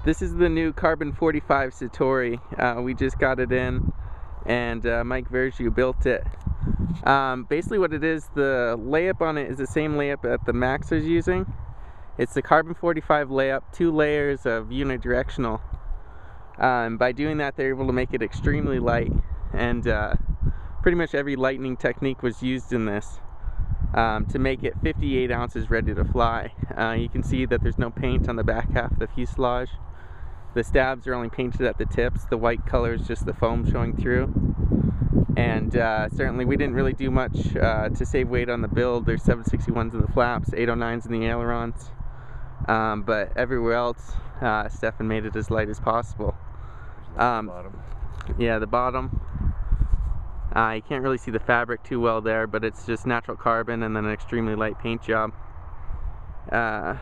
This is the new Carbon 45 Satori. We just got it in, and Mike Verju built it. Basically what it is, the layup on it is the same layup that the Max is using. It's the Carbon 45 layup, 2 layers of unidirectional. By doing that, they're able to make it extremely light, and pretty much every lightning technique was used in this to make it 58 ounces ready to fly. You can see that there's no paint on the back half of the fuselage. The stabs are only painted at the tips. The white color is just the foam showing through. And certainly we didn't really do much to save weight on the build. There's 761s in the flaps, 809s in the ailerons. But everywhere else, Stefan made it as light as possible. The bottom. Yeah, the bottom. You can't really see the fabric too well there, but it's just natural carbon and then an extremely light paint job. Yeah,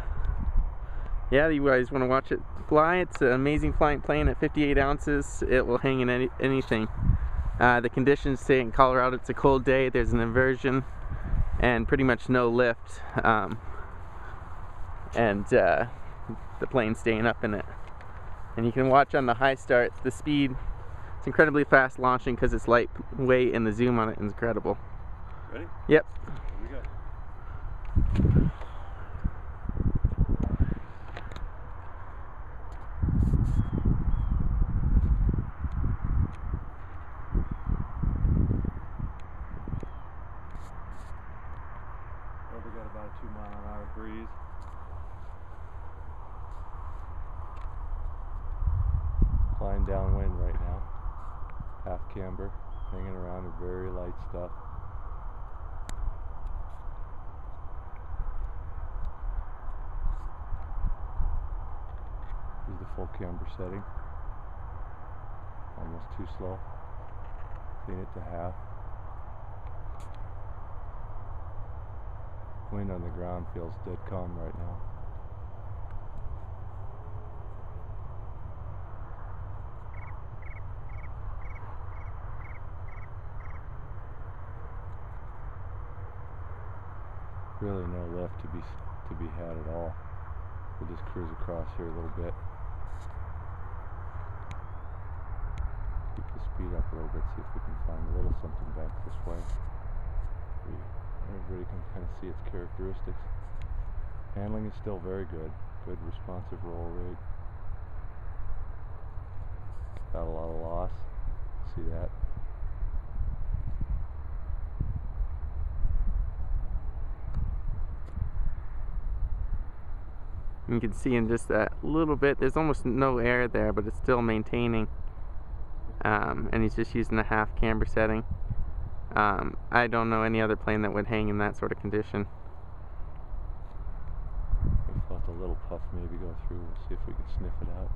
you guys want to watch it fly? It's an amazing flying plane at 58 ounces. It will hang in anything. The conditions say in Colorado it's a cold day, there's an inversion, and pretty much no lift. The plane's staying up in it. And you can watch on the high start, the speed. It's incredibly fast launching because it's lightweight, and the zoom on it is incredible. Ready? Yep. Here we go. Well, we got about a 2-mile-an-hour breeze. Flying downwind right now. Half camber, hanging around in very light stuff. This is the full camber setting. Almost too slow. Clean it to half. Wind on the ground feels dead calm right now. Really no lift to be had at all. We'll just cruise across here a little bit. Keep the speed up a little bit, see if we can find a little something back this way. Everybody can kind of see its characteristics. Handling is still very good. Good responsive roll rate. Got a lot of loss. See that? You can see in just that little bit, there's almost no air there, but it's still maintaining. And he's just using a half camber setting. I don't know any other plane that would hang in that sort of condition. I felt a little puff maybe go through. We'll see if we can sniff it out.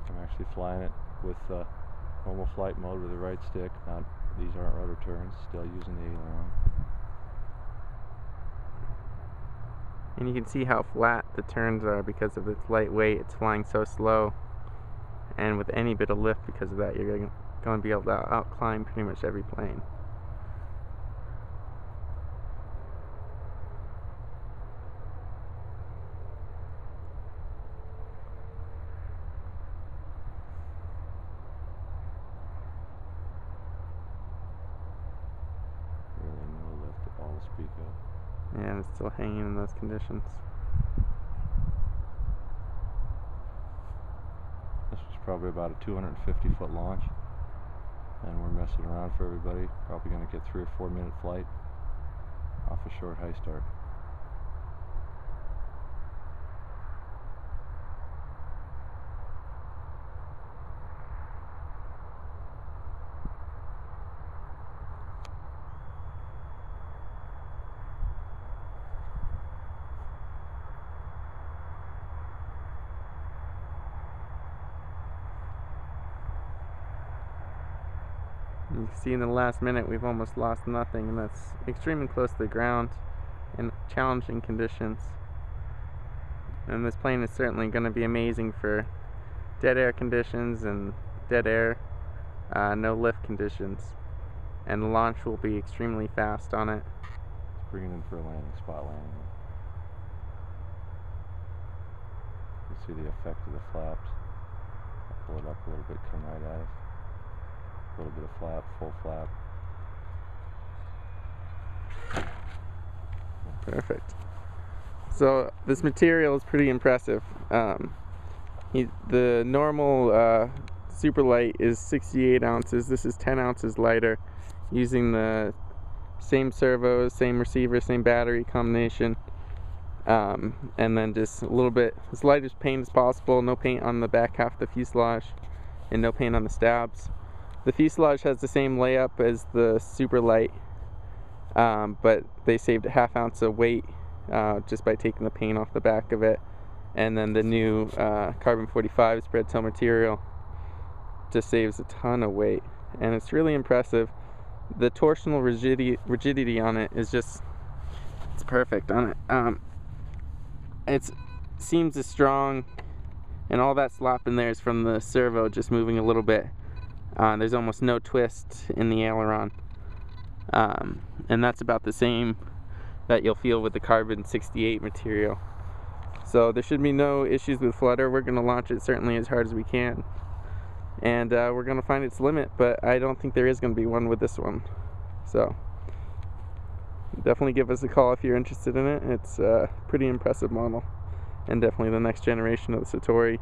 I'm actually flying it with normal flight mode with the right stick. These aren't rudder turns, still using the aileron. And you can see how flat the turns are because of its lightweight. It's flying so slow, and with any bit of lift because of that, you're going to be able to outclimb pretty much every plane. Really no lift at all to speak of. And it's still hanging in those conditions. This was probably about a 250-foot launch, and we're messing around for everybody. Probably going to get 3 or 4 minute flight off a short high start. You can see in the last minute we've almost lost nothing, and that's extremely close to the ground in challenging conditions. And this plane is certainly going to be amazing for dead air conditions and dead air, no lift conditions, and the launch will be extremely fast on it. Let's bring it in for a landing, spot landing. You see the effect of the flaps. I'll pull it up a little bit, come right at us. A little bit of flap, full flap. Perfect. So this material is pretty impressive. The normal super light is 68 ounces. This is 10 ounces lighter, using the same servos, same receiver, same battery combination, and then just a little bit as light as paint as possible. No paint on the back half of the fuselage, and no paint on the stabs. The fuselage has the same layup as the super light, but they saved a ½ ounce of weight just by taking the paint off the back of it. And then the new carbon 45 spread tail material just saves a ton of weight, and it's really impressive. The torsional rigidity on it is just, it's perfect on it. It seems as strong, and all that slop in there is from the servo just moving a little bit. There's almost no twist in the aileron, and that's about the same that you'll feel with the carbon 68 material. So there should be no issues with flutter. We're going to launch it certainly as hard as we can, and we're going to find its limit, but I don't think there is going to be one with this one. So definitely give us a call if you're interested in it. It's a pretty impressive model, and definitely the next generation of the Satori.